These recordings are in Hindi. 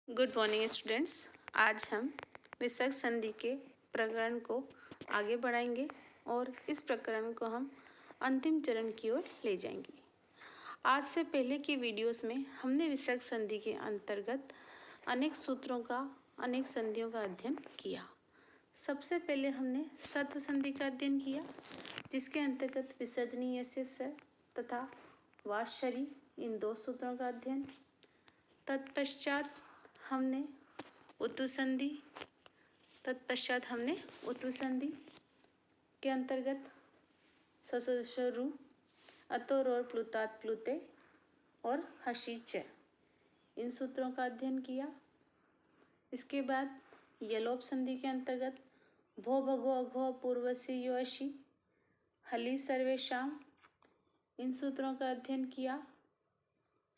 Good morning students. आज हम विसर्ग संधि के प्रकरण को आगे बढ़ाएंगे और इस प्रकरण को हम अंतिम चरण की ओर ले जाएंगे। आज से पहले की वीडियोस में हमने विसर्ग संधि के अंतर्गत अनेक सूत्रों का, अनेक संधियों का अध्ययन किया। सबसे पहले हमने सत्व संधि का अध्ययन किया, जिसके अंतर्गत विसर्जनीय से तथा वाशरी इन दो सूत्रों का अध्ययन। तत्पश्चात हमने उत्तु संधि के अंतर्गत ससुरु, अतोर और प्लुतात प्लुते और हशीच इन सूत्रों का अध्ययन किया। इसके बाद यलोप संधि के अंतर्गत भो भगो अघो पूर्वसी योशी हली सर्वेशाम इन सूत्रों का अध्ययन किया।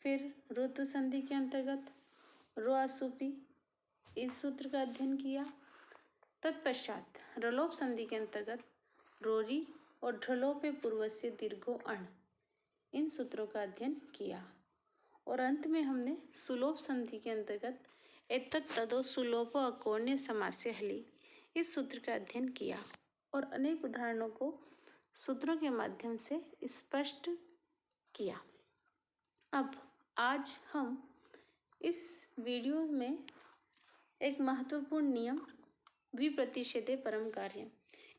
फिर ऋतु संधि के अंतर्गत रो असुपी इस सूत्र का अध्ययन किया। तत्पश्चात रलोप संधि के अंतर्गत रोरी और ढलोपे पूर्वस्य दीर्घो अण इन सूत्रों का अध्ययन किया। और अंत में हमने सुलोप संधि के अंतर्गत एतत् तदो सुलोपो अकोण्य समास्य हली इस सूत्र का अध्ययन किया और अनेक उदाहरणों को सूत्रों के माध्यम से स्पष्ट किया। अब आज हम इस वीडियो में एक महत्वपूर्ण नियम विप्रतिषेधे परम कार्य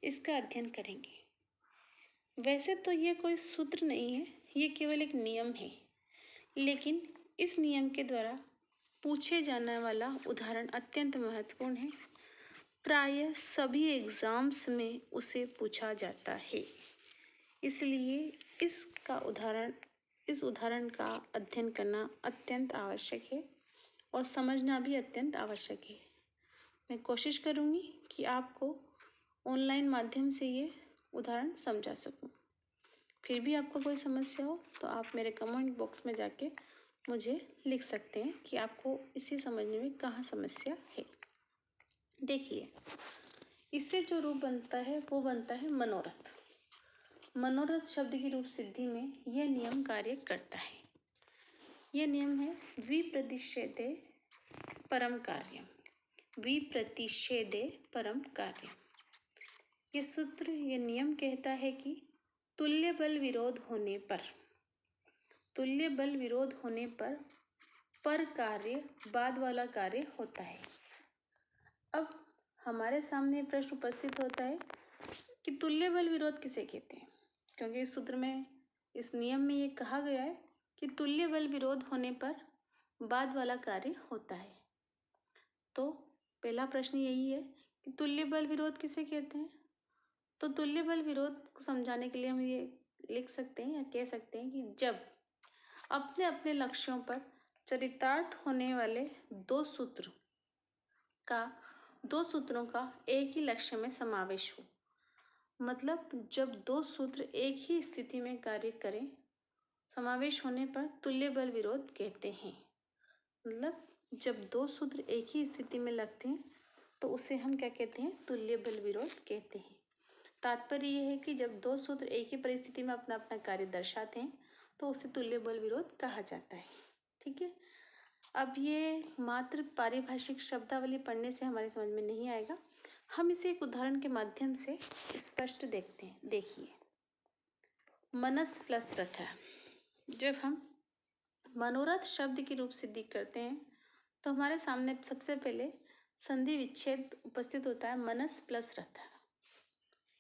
इसका अध्ययन करेंगे। वैसे तो ये कोई सूत्र नहीं है, ये केवल एक नियम है, लेकिन इस नियम के द्वारा पूछे जाने वाला उदाहरण अत्यंत महत्वपूर्ण है। प्रायः सभी एग्जाम्स में उसे पूछा जाता है, इसलिए इस उदाहरण का अध्ययन करना अत्यंत आवश्यक है और समझना भी अत्यंत आवश्यक है। मैं कोशिश करूँगी कि आपको ऑनलाइन माध्यम से ये उदाहरण समझा सकूँ। फिर भी आपको कोई समस्या हो तो आप मेरे कमेंट बॉक्स में जाके मुझे लिख सकते हैं कि आपको इसे समझने में कहाँ समस्या है। देखिए, इससे जो रूप बनता है वो बनता है मनोरथ। मनोरथ शब्द की रूप सिद्धि में यह नियम कार्य करता है। यह नियम है विप्रतिषेधे परम कार्यम। विप्रतिषेधे परम कार्यम ये सूत्र, ये नियम कहता है कि तुल्य बल विरोध होने पर कार्य बाद वाला कार्य होता है। अब हमारे सामने प्रश्न उपस्थित होता है कि तुल्य बल विरोध किसे कहते हैं, क्योंकि इस सूत्र में, इस नियम में ये कहा गया है कि तुल्य बल विरोध होने पर बाद वाला कार्य होता है। तो पहला प्रश्न यही है कि तुल्य बल विरोध किसे कहते हैं। तो तुल्य बल विरोध को समझाने के लिए हम ये लिख सकते हैं या कह सकते हैं कि जब अपने अपने लक्ष्यों पर चरितार्थ होने वाले दो सूत्रों का एक ही लक्ष्य में समावेश हो, मतलब जब दो सूत्र एक ही स्थिति में कार्य करें, समावेश होने पर तुल्य बल विरोध कहते हैं। मतलब जब दो सूत्र एक ही स्थिति में लगते हैं तो उसे हम क्या कहते हैं, तुल्य बल विरोध कहते हैं। तात्पर्य यह है कि जब दो सूत्र एक ही परिस्थिति में अपना अपना कार्य दर्शाते हैं तो उसे तुल्य बल विरोध कहा जाता है। ठीक है। अब ये मात्र पारिभाषिक शब्दावली पढ़ने से हमारे समझ में नहीं आएगा, हम इसे एक उदाहरण के माध्यम से स्पष्ट देखते हैं। देखिए, मनस प्लस रथ। जब हम मनोरथ शब्द की रूप सिद्धि करते हैं तो हमारे सामने सबसे पहले संधि विच्छेद उपस्थित होता है, मनस प्लस रथ।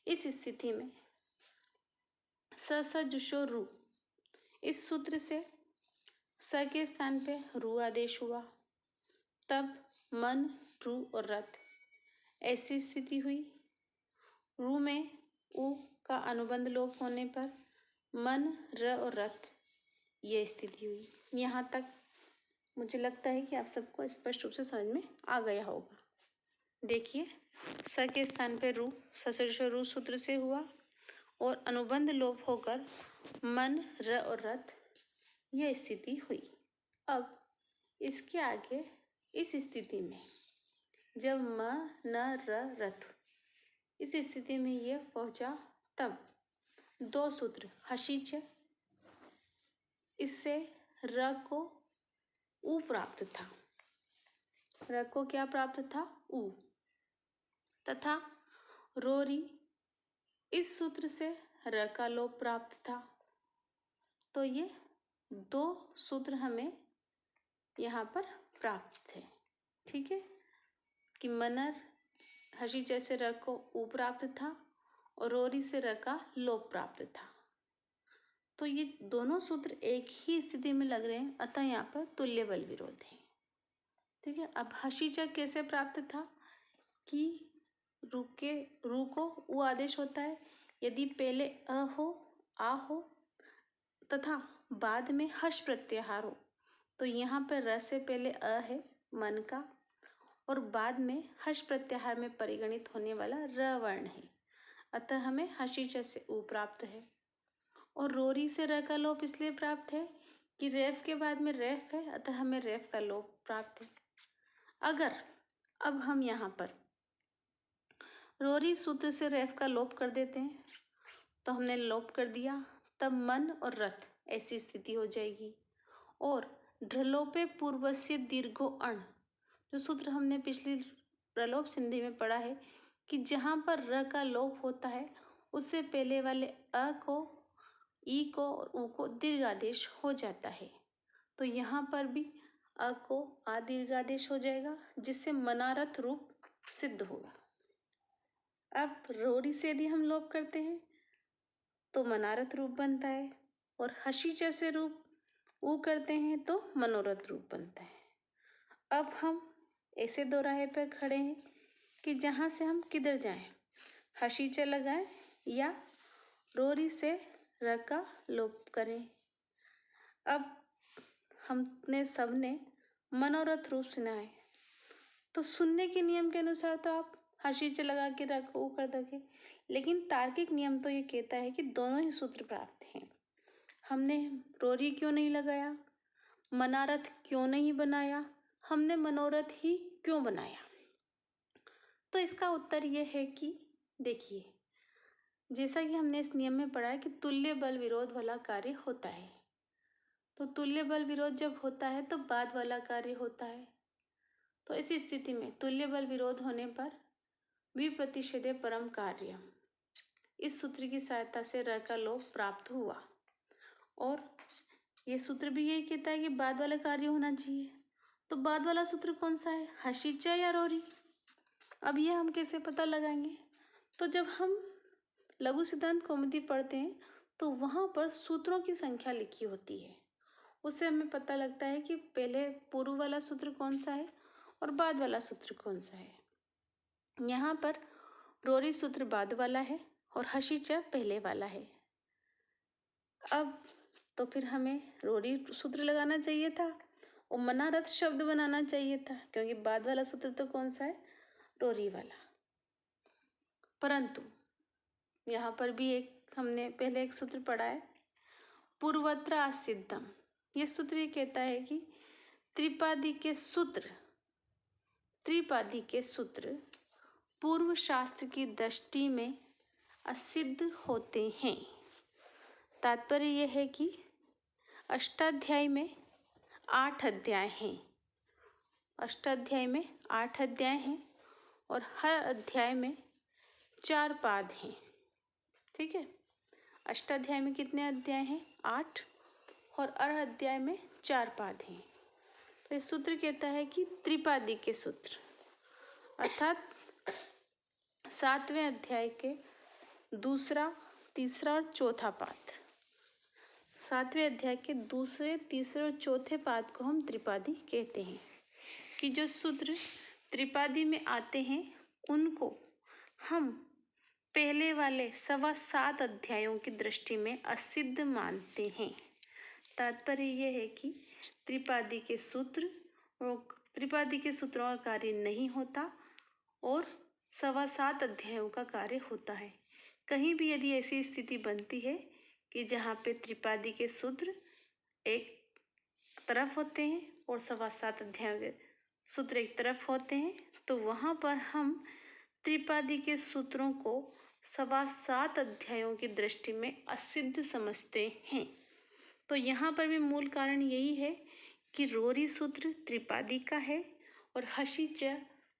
इस स्थिति में स जुशो रु, इस सूत्र से स के स्थान पे रु आदेश हुआ, तब मन, रु और रथ ऐसी स्थिति हुई। रु में उ का अनुबंध लोप होने पर मन, र और रथ ये स्थिति हुई। यहाँ तक मुझे लगता है कि आप सबको स्पष्ट रूप से समझ में आ गया होगा। देखिए, स के स्थान पे रु, ससुर रु सूत्र से हुआ और अनुबंध लोप होकर मन, र और रथ यह स्थिति हुई। अब इसके आगे इस स्थिति में जब म, न, र, रथ इस स्थिति में यह पहुंचा, तब दो सूत्र हशीच, इससे र को उ प्राप्त था। र को क्या प्राप्त था? उ। तथा रोरी, इस सूत्र से र का लोप प्राप्त था। तो ये दो सूत्र हमें यहाँ पर प्राप्त थे। ठीक है, कि मनर हसी जैसे र को उ प्राप्त था और रोरी से र का लोप प्राप्त था। तो ये दोनों सूत्र एक ही स्थिति में लग रहे हैं, अतः यहाँ पर तुल्य बल विरोध है। ठीक है, अब हसीचा कैसे प्राप्त था? कि रू को उ आदेश होता है यदि पहले अ हो, आ हो तथा बाद में हश प्रत्याहार हो। तो यहाँ पर र से पहले अ है मन का और बाद में हश प्रत्याहार में परिगणित होने वाला र वर्ण है, अतः हमें हसीचा से उ प्राप्त है। और रोरी से र का लोप इसलिए प्राप्त है कि रेफ के बाद में रेफ है, अतः हमें रेफ का लोप प्राप्त है। अगर अब हम यहाँ पर रोरी सूत्र से रेफ का लोप कर देते हैं तो हमने लोप कर दिया, तब मन और रथ ऐसी स्थिति हो जाएगी। और ढ्रलोपे पूर्वस्य दीर्घो अण, जो सूत्र हमने पिछली प्रलोप संधि में पढ़ा है कि जहाँ पर र का लोप होता है उससे पहले वाले अ को, ई को और उ को दीर्घादेश हो जाता है। तो यहाँ पर भी अ को आ दीर्घादेश हो जाएगा, जिससे मनारथ रूप सिद्ध होगा। अब रोरी से यदि हम लोप करते हैं तो मनारथ रूप बनता है, और हसीचा से रूप उ करते हैं तो मनोरथ रूप बनता है। अब हम ऐसे दोराहे पर खड़े हैं कि जहाँ से हम किधर जाएं, हसीचा लगाएं या रोरी से र का लोप करें। अब हमने सबने मनोरथ रूप सुना है, तो सुनने के नियम के अनुसार तो आप हसीचा लगा के र को उ कर दोगे, लेकिन तार्किक नियम तो ये कहता है कि दोनों ही सूत्र प्राप्त हैं। हमने रोरी क्यों नहीं लगाया, मनारथ क्यों नहीं बनाया, हमने मनोरथ ही क्यों बनाया? तो इसका उत्तर ये है कि देखिए, जैसा कि हमने इस नियम में पढ़ा है कि तुल्य बल विरोध वाला कार्य होता है, तो तुल्य बल विरोध जब होता है तो बाद वाला कार्य होता है। तो इस स्थिति में तुल्य बल विरोध होने पर विप्रतिषेधे परम कार्य, इस सूत्र की सहायता से र का लोप प्राप्त हुआ। और ये सूत्र भी यही कहता है कि बाद वाला कार्य होना चाहिए। तो बाद वाला सूत्र कौन सा है, हसीचा या रोरी? अब ये हम कैसे पता लगाएंगे? तो जब हम लघु सिद्धांत कौमुदी पढ़ते हैं तो वहाँ पर सूत्रों की संख्या लिखी होती है, उससे हमें पता लगता है कि पहले पूर्व वाला सूत्र कौन सा है और बाद वाला सूत्र कौन सा है। यहाँ पर रोरी सूत्र बाद वाला है और हसीचा पहले वाला है। अब तो फिर हमें रोरी सूत्र लगाना चाहिए था और मनारथ शब्द बनाना चाहिए था, क्योंकि बाद वाला सूत्र तो कौन सा है, रोरी वाला। परंतु यहाँ पर भी हमने पहले एक सूत्र पढ़ा है, पूर्वत्र असिद्धम। ये सूत्र ये कहता है कि त्रिपादी के सूत्र पूर्व शास्त्र की दृष्टि में असिद्ध होते हैं। तात्पर्य यह है कि अष्टाध्यायी में 8 अध्याय हैं, अष्टाध्यायी में 8 अध्याय हैं और हर अध्याय में 4 पाद हैं। ठीक है, अष्टाध्याय में कितने अध्याय हैं, 8, और हर अध्याय में 4 पाद हैं। तो ये सूत्र कहता है कि त्रिपादी के सूत्र अर्थात 7वें अध्याय के दूसरा, तीसरा और चौथा पाद, 7वें अध्याय के दूसरे, तीसरे और चौथे पाद को हम त्रिपादी कहते हैं। कि जो सूत्र त्रिपादी में आते हैं उनको हम पहले वाले 7.25 अध्यायों की दृष्टि में असिद्ध मानते हैं। तात्पर्य यह है कि त्रिपादी के सूत्रों का कार्य नहीं होता और 7.25 अध्यायों का कार्य होता है। कहीं भी यदि ऐसी स्थिति बनती है कि जहाँ पे त्रिपादी के सूत्र एक तरफ होते हैं और 7.25 अध्यायों के सूत्र एक तरफ होते हैं, तो वहाँ पर हम त्रिपादी के सूत्रों को 7.25 अध्यायों की दृष्टि में असिद्ध समझते हैं। तो यहाँ पर भी मूल कारण यही है कि रोरी सूत्र त्रिपादी का है और हशी च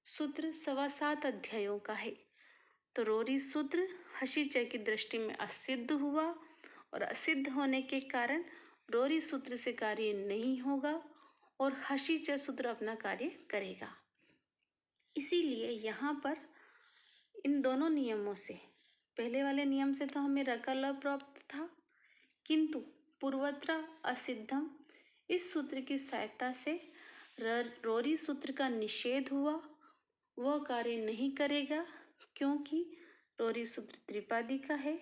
सूत्र 7.25 अध्यायों का है। तो रोरी सूत्र हशी च की दृष्टि में असिद्ध हुआ और असिद्ध होने के कारण रोरी सूत्र से कार्य नहीं होगा और हशी च सूत्र अपना कार्य करेगा। इसीलिए यहाँ पर इन दोनों नियमों से, पहले वाले नियम से तो हमें रकाल प्राप्त था, किंतु पूर्वत्र असिद्धम इस सूत्र की सहायता से रोरी सूत्र का निषेध हुआ, वह कार्य नहीं करेगा क्योंकि रोरी सूत्र त्रिपादी का है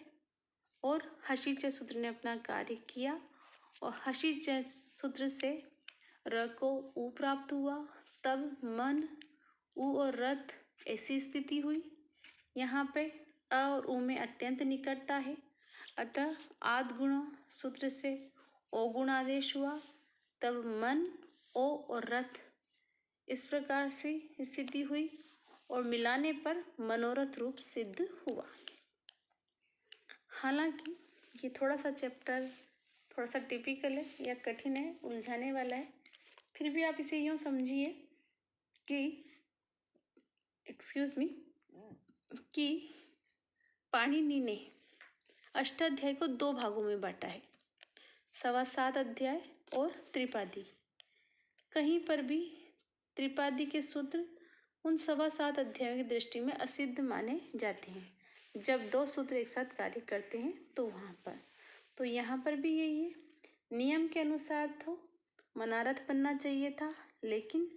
और हशी च सूत्र ने अपना कार्य किया और हशी च सूत्र से र को उ प्राप्त हुआ, तब मन उ और रथ ऐसी स्थिति हुई। यहाँ पे अ और उ में अत्यंत निकटता है, अतः आद गुण सूत्र से ओ गुण आदेश हुआ, तब मन ओ और रथ इस प्रकार से स्थिति हुई और मिलाने पर मनोरथ रूप सिद्ध हुआ। हालांकि ये थोड़ा सा चैप्टर थोड़ा सा टिपिकल है या कठिन है, उलझाने वाला है, फिर भी आप इसे यूँ समझिए कि कि पाणिनि ने अष्टाध्याय को 2 भागों में बांटा है, 7.25 अध्याय और त्रिपादी। कहीं पर भी त्रिपादी के सूत्र उन 7.25 अध्यायों की दृष्टि में असिद्ध माने जाते हैं, जब 2 सूत्र एक साथ कार्य करते हैं तो वहाँ पर, तो यहाँ पर भी यही है। नियम के अनुसार तो मनारथ बनना चाहिए था, लेकिन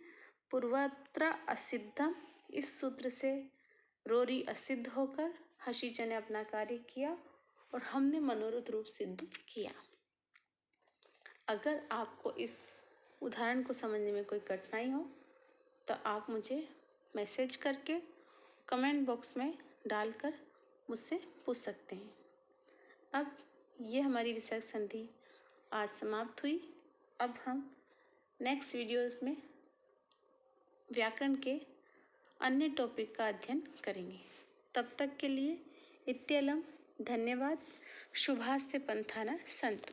पूर्वत्र असिद्धम इस सूत्र से रोरी असिद्ध होकर हशी च ने अपना कार्य किया और हमने मनोरथ रूप सिद्ध किया। अगर आपको इस उदाहरण को समझने में कोई कठिनाई हो तो आप मुझे मैसेज करके कमेंट बॉक्स में डालकर मुझसे पूछ सकते हैं। अब ये हमारी विसर्ग संधि आज समाप्त हुई। अब हम नेक्स्ट वीडियोस में व्याकरण के अन्य टॉपिक का अध्ययन करेंगे। तब तक के लिए इत्यलं धन्यवाद। शुभास्ते पंथाना सन्तु।